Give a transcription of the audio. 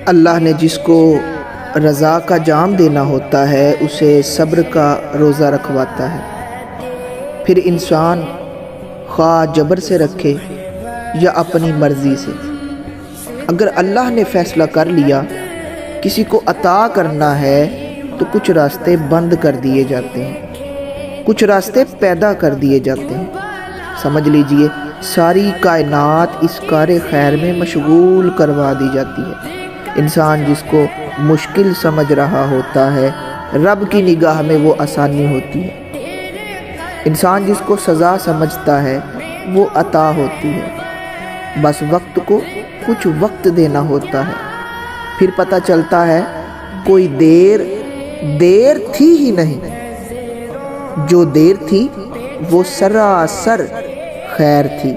اللہ نے جس کو رضا کا جام دینا ہوتا ہے اسے صبر کا روزہ رکھواتا ہے۔ پھر انسان خواہ جبر سے رکھے یا اپنی مرضی سے، اگر اللہ نے فیصلہ کر لیا کسی کو عطا کرنا ہے تو کچھ راستے بند کر دیے جاتے ہیں، کچھ راستے پیدا کر دیے جاتے ہیں۔ سمجھ لیجئے ساری کائنات اس کار خیر میں مشغول کروا دی جاتی ہے۔ انسان جس کو مشکل سمجھ رہا ہوتا ہے رب کی نگاہ میں وہ آسانی ہوتی ہے۔ انسان جس کو سزا سمجھتا ہے وہ عطا ہوتی ہے، بس وقت کو کچھ وقت دینا ہوتا ہے، پھر پتہ چلتا ہے کوئی دیر تھی ہی نہیں، جو دیر تھی وہ سراسر خیر تھی۔